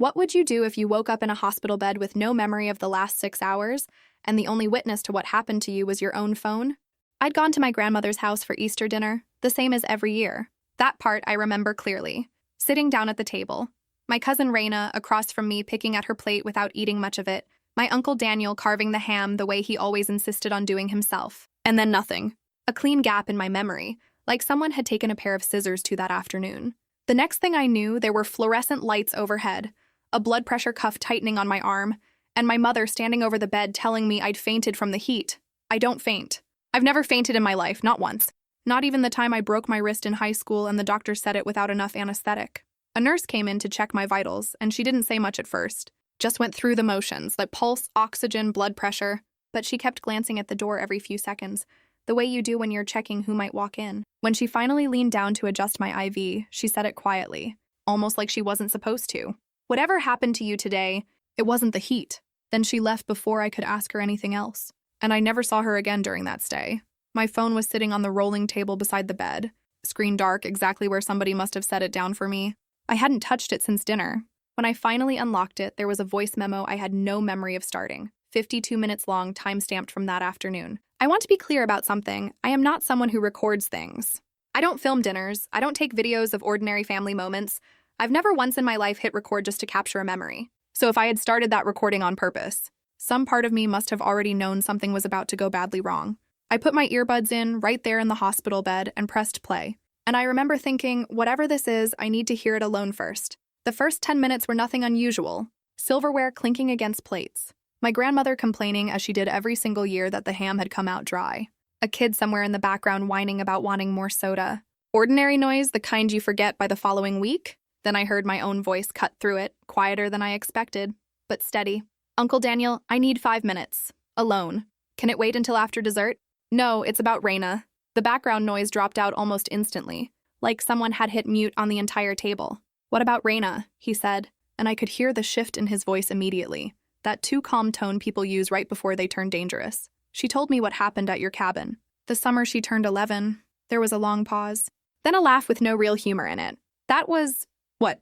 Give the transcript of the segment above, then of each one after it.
What would you do if you woke up in a hospital bed with no memory of the last 6 hours, and the only witness to what happened to you was your own phone? I'd gone to my grandmother's house for Easter dinner, the same as every year. That part I remember clearly. Sitting down at the table. My cousin Raina across from me picking at her plate without eating much of it. My uncle Daniel carving the ham the way he always insisted on doing himself. And then nothing. A clean gap in my memory, like someone had taken a pair of scissors to that afternoon. The next thing I knew, there were fluorescent lights overhead, a blood pressure cuff tightening on my arm, and my mother standing over the bed telling me I'd fainted from the heat. I don't faint. I've never fainted in my life, not once. Not even the time I broke my wrist in high school and the doctor said it without enough anesthetic. A nurse came in to check my vitals, and she didn't say much at first. Just went through the motions, like pulse, oxygen, blood pressure. But she kept glancing at the door every few seconds, the way you do when you're checking who might walk in. When she finally leaned down to adjust my IV, she said it quietly, almost like she wasn't supposed to. Whatever happened to you today, it wasn't the heat. Then she left before I could ask her anything else. And I never saw her again during that stay. My phone was sitting on the rolling table beside the bed, screen dark, exactly where somebody must have set it down for me. I hadn't touched it since dinner. When I finally unlocked it, there was a voice memo I had no memory of starting. 52 minutes long, time-stamped from that afternoon. I want to be clear about something. I am not someone who records things. I don't film dinners. I don't take videos of ordinary family moments. I've never once in my life hit record just to capture a memory. So if I had started that recording on purpose, some part of me must have already known something was about to go badly wrong. I put my earbuds in right there in the hospital bed and pressed play. And I remember thinking, whatever this is, I need to hear it alone first. The first 10 minutes were nothing unusual. Silverware clinking against plates. My grandmother complaining, as she did every single year, that the ham had come out dry. A kid somewhere in the background whining about wanting more soda. Ordinary noise, the kind you forget by the following week? Then I heard my own voice cut through it, quieter than I expected, but steady. Uncle Daniel, I need 5 minutes. Alone. Can it wait until after dessert? No, it's about Raina. The background noise dropped out almost instantly, like someone had hit mute on the entire table. What about Raina? He said, and I could hear the shift in his voice immediately. That too calm tone people use right before they turn dangerous. She told me what happened at your cabin. The summer she turned 11. There was a long pause. Then a laugh with no real humor in it. That was,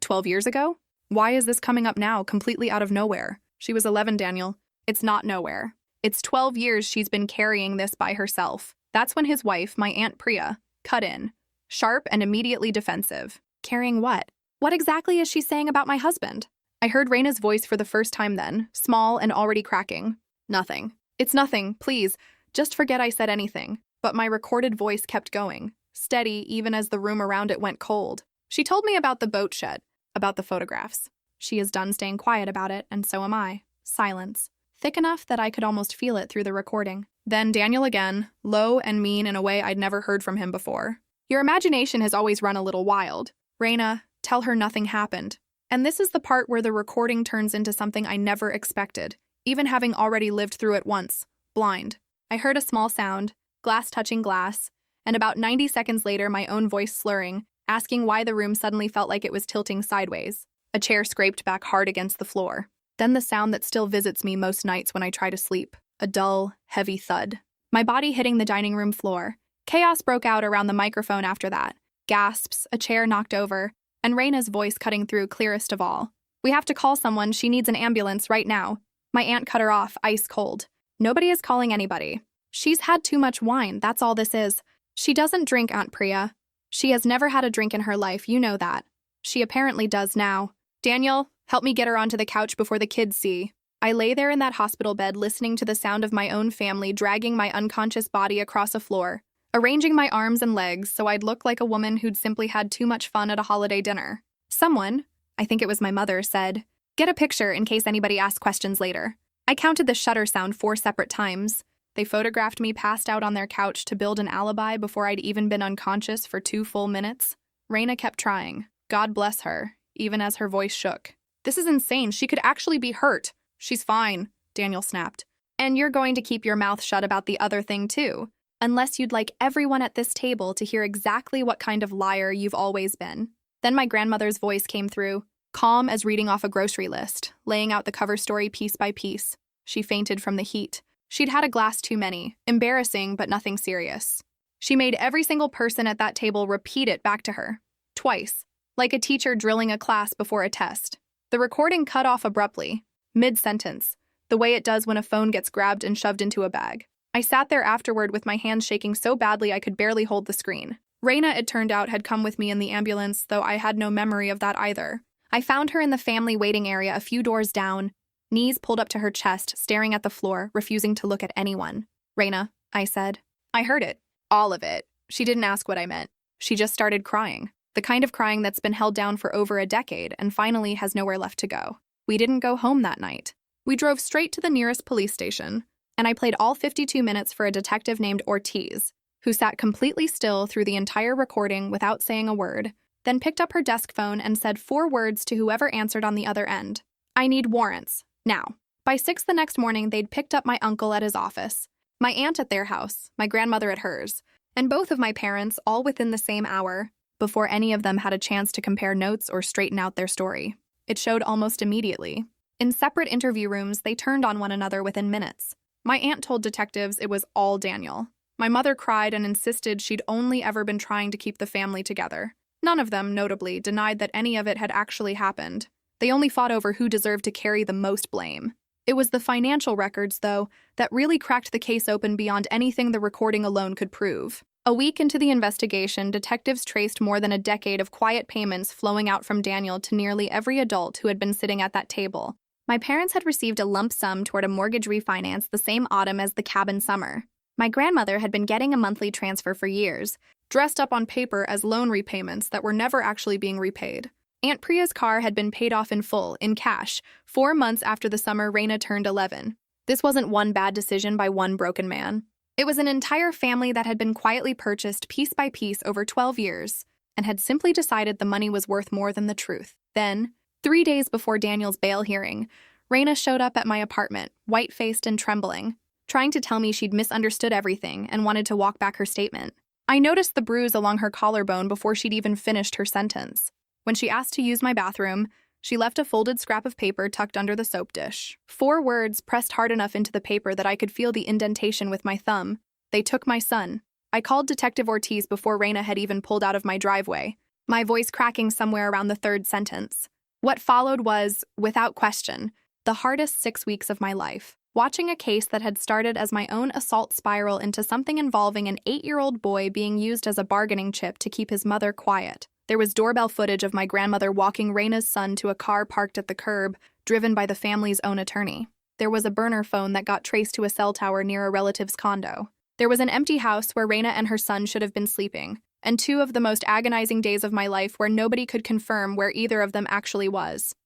12 years ago? Why is this coming up now, completely out of nowhere? She was 11, Daniel. It's not nowhere. It's 12 years she's been carrying this by herself. That's when his wife, my Aunt Priya, cut in. Sharp and immediately defensive. Carrying what? What exactly is she saying about my husband? I heard Raina's voice for the first time then, small and already cracking. Nothing. It's nothing, please. Just forget I said anything. But my recorded voice kept going, steady even as the room around it went cold. She told me about the boat shed, about the photographs. She is done staying quiet about it, and so am I. Silence. Thick enough that I could almost feel it through the recording. Then Daniel again, low and mean in a way I'd never heard from him before. Your imagination has always run a little wild. Raina, tell her nothing happened. And this is the part where the recording turns into something I never expected, even having already lived through it once, blind. I heard a small sound, glass touching glass, and about 90 seconds later my own voice slurring, asking why the room suddenly felt like it was tilting sideways. A chair scraped back hard against the floor. Then the sound that still visits me most nights when I try to sleep. A dull, heavy thud. My body hitting the dining room floor. Chaos broke out around the microphone after that. Gasps, a chair knocked over, and Raina's voice cutting through clearest of all. We have to call someone. She needs an ambulance right now. My aunt cut her off, ice cold. Nobody is calling anybody. She's had too much wine, that's all this is. She doesn't drink, Aunt Priya. She has never had a drink in her life, you know that. She apparently does now. Daniel, help me get her onto the couch before the kids see. I lay there in that hospital bed listening to the sound of my own family dragging my unconscious body across a floor, arranging my arms and legs so I'd look like a woman who'd simply had too much fun at a holiday dinner. Someone, I think it was my mother, said, "Get a picture in case anybody asks questions later." I counted the shutter sound 4 separate times. They photographed me passed out on their couch to build an alibi before I'd even been unconscious for 2 full minutes. Raina kept trying. God bless her, even as her voice shook. This is insane. She could actually be hurt. She's fine, Daniel snapped. And you're going to keep your mouth shut about the other thing too, unless you'd like everyone at this table to hear exactly what kind of liar you've always been. Then my grandmother's voice came through, calm as reading off a grocery list, laying out the cover story piece by piece. She fainted from the heat. She'd had a glass too many, embarrassing but nothing serious. She made every single person at that table repeat it back to her, twice, like a teacher drilling a class before a test. The recording cut off abruptly, mid-sentence, the way it does when a phone gets grabbed and shoved into a bag. I sat there afterward with my hands shaking so badly I could barely hold the screen. Raina, it turned out, had come with me in the ambulance, though I had no memory of that either. I found her in the family waiting area a few doors down, knees pulled up to her chest, staring at the floor, refusing to look at anyone. "Raina," I said. I heard it. All of it. She didn't ask what I meant. She just started crying. The kind of crying that's been held down for over a decade and finally has nowhere left to go. We didn't go home that night. We drove straight to the nearest police station, and I played all 52 minutes for a detective named Ortiz, who sat completely still through the entire recording without saying a word, then picked up her desk phone and said 4 words to whoever answered on the other end. "I need warrants. Now." By 6 the next morning, they'd picked up my uncle at his office, my aunt at their house, my grandmother at hers, and both of my parents all within the same hour, before any of them had a chance to compare notes or straighten out their story. It showed almost immediately. In separate interview rooms, they turned on one another within minutes. My aunt told detectives it was all Daniel. My mother cried and insisted she'd only ever been trying to keep the family together. None of them, notably, denied that any of it had actually happened. They only fought over who deserved to carry the most blame. It was the financial records, though, that really cracked the case open beyond anything the recording alone could prove. A week into the investigation, detectives traced more than a decade of quiet payments flowing out from Daniel to nearly every adult who had been sitting at that table. My parents had received a lump sum toward a mortgage refinance the same autumn as the cabin summer. My grandmother had been getting a monthly transfer for years, dressed up on paper as loan repayments that were never actually being repaid. Aunt Priya's car had been paid off in full, in cash, 4 months after the summer Raina turned 11. This wasn't one bad decision by one broken man. It was an entire family that had been quietly purchased piece by piece over 12 years, and had simply decided the money was worth more than the truth. Then, 3 days before Daniel's bail hearing, Raina showed up at my apartment, white-faced and trembling, trying to tell me she'd misunderstood everything and wanted to walk back her statement. I noticed the bruise along her collarbone before she'd even finished her sentence. When she asked to use my bathroom, she left a folded scrap of paper tucked under the soap dish. 4 words pressed hard enough into the paper that I could feel the indentation with my thumb. "They took my son." I called Detective Ortiz before Raina had even pulled out of my driveway, my voice cracking somewhere around the 3rd sentence. What followed was, without question, the hardest 6 weeks of my life. Watching a case that had started as my own assault spiral into something involving an 8-year-old boy being used as a bargaining chip to keep his mother quiet. There was doorbell footage of my grandmother walking Raina's son to a car parked at the curb, driven by the family's own attorney. There was a burner phone that got traced to a cell tower near a relative's condo. There was an empty house where Raina and her son should have been sleeping, and 2 of the most agonizing days of my life where nobody could confirm where either of them actually was.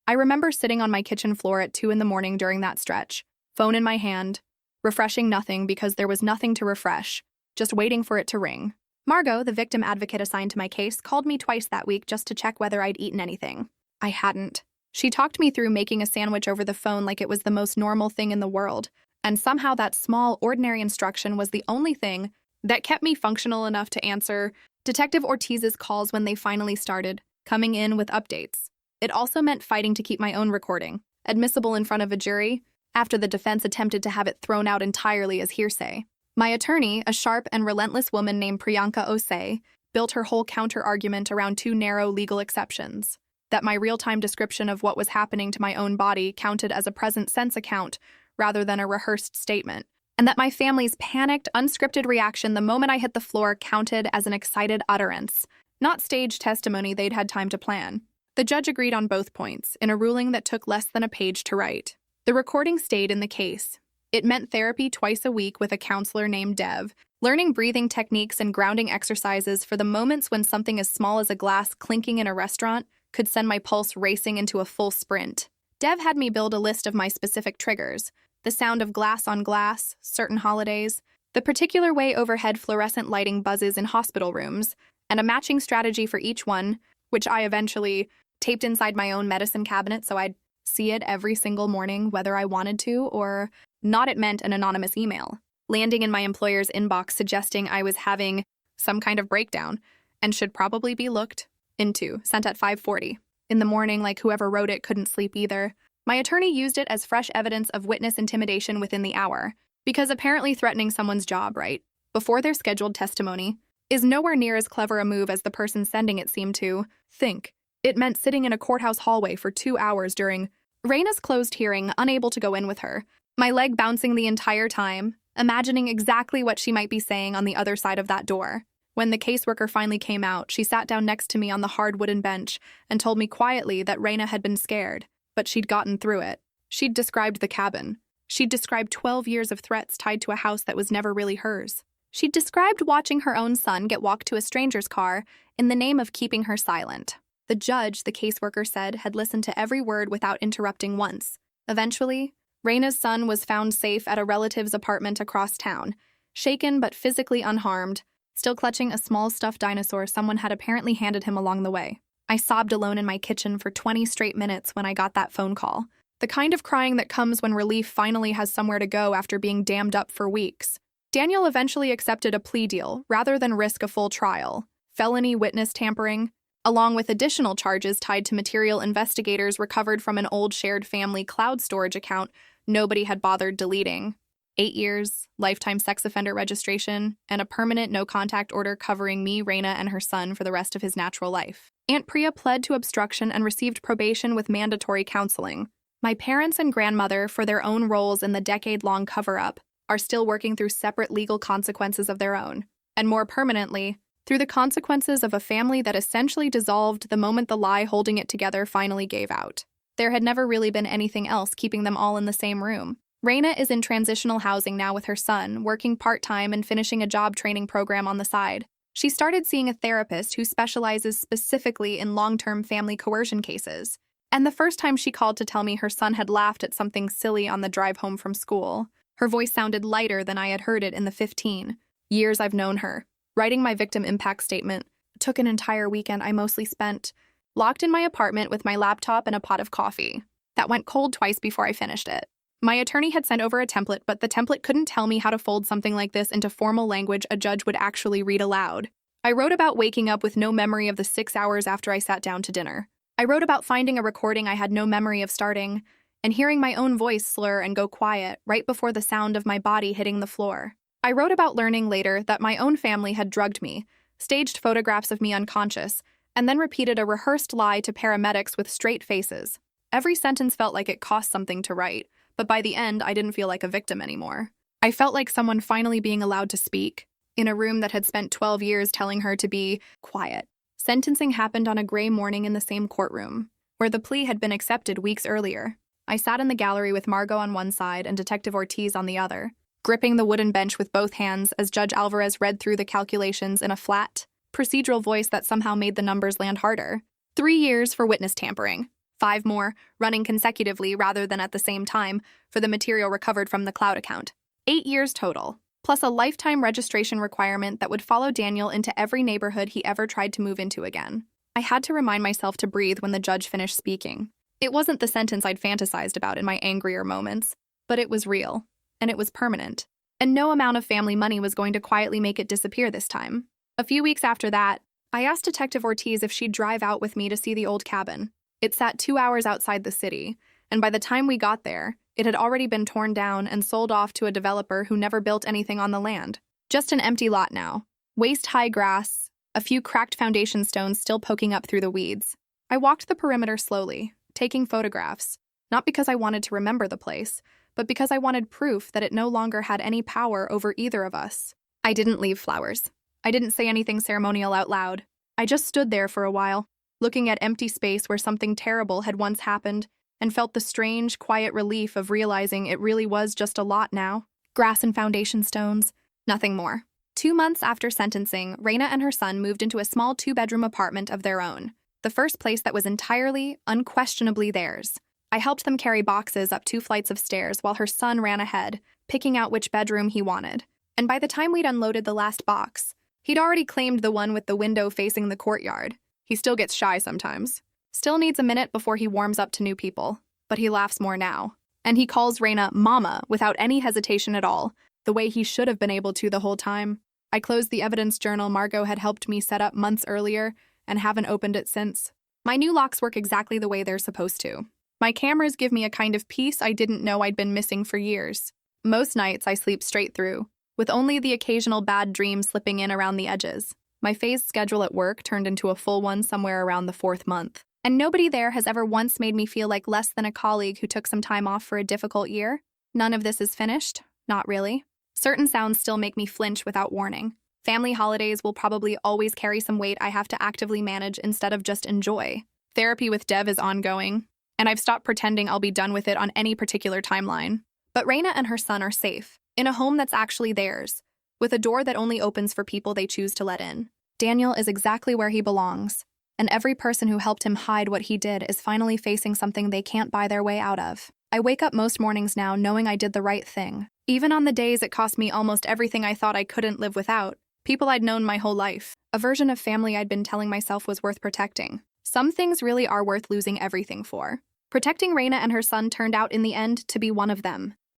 I remember sitting on my kitchen floor at 2 in the morning during that stretch, phone in my hand, refreshing nothing because there was nothing to refresh, just waiting for it to ring. Margot, the victim advocate assigned to my case, called me twice that week just to check whether I'd eaten anything. I hadn't. She talked me through making a sandwich over the phone like it was the most normal thing in the world, and somehow that small, ordinary instruction was the only thing that kept me functional enough to answer Detective Ortiz's calls when they finally started, coming in with updates. It also meant fighting to keep my own recording admissible in front of a jury, after the defense attempted to have it thrown out entirely as hearsay. My attorney, a sharp and relentless woman named Priyanka Osei, built her whole counter-argument around 2 narrow legal exceptions. That my real-time description of what was happening to my own body counted as a present-sense account rather than a rehearsed statement, and that my family's panicked, unscripted reaction the moment I hit the floor counted as an excited utterance, not staged testimony they'd had time to plan. The judge agreed on both points, in a ruling that took less than a page to write. The recording stayed in the case. It meant therapy twice a week with a counselor named Dev, learning breathing techniques and grounding exercises for the moments when something as small as a glass clinking in a restaurant could send my pulse racing into a full sprint. Dev had me build a list of my specific triggers: the sound of glass on glass, certain holidays, the particular way overhead fluorescent lighting buzzes in hospital rooms, and a matching strategy for each one, which I eventually taped inside my own medicine cabinet so I'd see it every single morning whether I wanted to or not. It meant an anonymous email, landing in my employer's inbox suggesting I was having some kind of breakdown and should probably be looked into, sent at 5:40. In the morning, like whoever wrote it couldn't sleep either. My attorney used it as fresh evidence of witness intimidation within the hour, because apparently threatening someone's job, right, before their scheduled testimony, is nowhere near as clever a move as the person sending it seemed to think. It meant sitting in a courthouse hallway for 2 hours during Raina's closed hearing, unable to go in with her, my leg bouncing the entire time, imagining exactly what she might be saying on the other side of that door. When the caseworker finally came out, she sat down next to me on the hard wooden bench and told me quietly that Raina had been scared, but she'd gotten through it. She'd described the cabin. She'd described 12 years of threats tied to a house that was never really hers. She'd described watching her own son get walked to a stranger's car in the name of keeping her silent. The judge, the caseworker said, had listened to every word without interrupting once. Eventually, Raina's son was found safe at a relative's apartment across town, shaken but physically unharmed, still clutching a small stuffed dinosaur someone had apparently handed him along the way. I sobbed alone in my kitchen for 20 straight minutes when I got that phone call. The kind of crying that comes when relief finally has somewhere to go after being dammed up for weeks. Daniel eventually accepted a plea deal rather than risk a full trial. Felony witness tampering, along with additional charges tied to material investigators recovered from an old shared family cloud storage account nobody had bothered deleting. 8 years, lifetime sex offender registration, and a permanent no-contact order covering me, Raina, and her son for the rest of his natural life. Aunt Priya pled to obstruction and received probation with mandatory counseling. My parents and grandmother, for their own roles in the decade-long cover-up, are still working through separate legal consequences of their own, and more permanently, through the consequences of a family that essentially dissolved the moment the lie holding it together finally gave out. There had never really been anything else keeping them all in the same room. Raina is in transitional housing now with her son, working part-time and finishing a job training program on the side. She started seeing a therapist who specializes specifically in long-term family coercion cases. And the first time she called to tell me her son had laughed at something silly on the drive home from school, her voice sounded lighter than I had heard it in the 15 years I've known her. Writing my victim impact statement took an entire weekend I mostly spent locked in my apartment with my laptop and a pot of coffee. That went cold twice before I finished it. My attorney had sent over a template, but the template couldn't tell me how to fold something like this into formal language a judge would actually read aloud. I wrote about waking up with no memory of the 6 hours after I sat down to dinner. I wrote about finding a recording I had no memory of starting, and hearing my own voice slur and go quiet right before the sound of my body hitting the floor. I wrote about learning later that my own family had drugged me, staged photographs of me unconscious, and then repeated a rehearsed lie to paramedics with straight faces. Every sentence felt like it cost something to write, but by the end, I didn't feel like a victim anymore. I felt like someone finally being allowed to speak, in a room that had spent 12 years telling her to be quiet. Sentencing happened on a gray morning in the same courtroom, where the plea had been accepted weeks earlier. I sat in the gallery with Margot on one side and Detective Ortiz on the other, gripping the wooden bench with both hands as Judge Alvarez read through the calculations in a flat, procedural voice that somehow made the numbers land harder. 3 years for witness tampering. 5 more, running consecutively rather than at the same time, for the material recovered from the cloud account. 8 years total, plus a lifetime registration requirement that would follow Daniel into every neighborhood he ever tried to move into again. I had to remind myself to breathe when the judge finished speaking. It wasn't the sentence I'd fantasized about in my angrier moments, but it was real, and it was permanent. And no amount of family money was going to quietly make it disappear this time. A few weeks after that, I asked Detective Ortiz if she'd drive out with me to see the old cabin. It sat 2 hours outside the city, and by the time we got there, it had already been torn down and sold off to a developer who never built anything on the land. Just an empty lot now. Waist-high grass, a few cracked foundation stones still poking up through the weeds. I walked the perimeter slowly, taking photographs, not because I wanted to remember the place, but because I wanted proof that it no longer had any power over either of us. I didn't leave flowers. I didn't say anything ceremonial out loud. I just stood there for a while, looking at empty space where something terrible had once happened, and felt the strange, quiet relief of realizing it really was just a lot now. Grass and foundation stones, nothing more. 2 months after sentencing, Raina and her son moved into a small 2-bedroom apartment of their own, the first place that was entirely, unquestionably theirs. I helped them carry boxes up 2 flights of stairs while her son ran ahead, picking out which bedroom he wanted. And by the time we'd unloaded the last box, he'd already claimed the one with the window facing the courtyard. He still gets shy sometimes. Still needs a minute before he warms up to new people, but he laughs more now. And he calls Raina Mama without any hesitation at all, the way he should have been able to the whole time. I closed the evidence journal Margot had helped me set up months earlier and haven't opened it since. My new locks work exactly the way they're supposed to. My cameras give me a kind of peace I didn't know I'd been missing for years. Most nights I sleep straight through, with only the occasional bad dream slipping in around the edges. My phased schedule at work turned into a full one somewhere around the 4th month. And nobody there has ever once made me feel like less than a colleague who took some time off for a difficult year. None of this is finished. Not really. Certain sounds still make me flinch without warning. Family holidays will probably always carry some weight I have to actively manage instead of just enjoy. Therapy with Dev is ongoing, and I've stopped pretending I'll be done with it on any particular timeline. But Reina and her son are safe, in a home that's actually theirs, with a door that only opens for people they choose to let in. Daniel is exactly where he belongs, and every person who helped him hide what he did is finally facing something they can't buy their way out of. I wake up most mornings now knowing I did the right thing. Even on the days it cost me almost everything I thought I couldn't live without. People I'd known my whole life. A version of family I'd been telling myself was worth protecting. Some things really are worth losing everything for. Protecting Reina and her son turned out in the end to be one of them.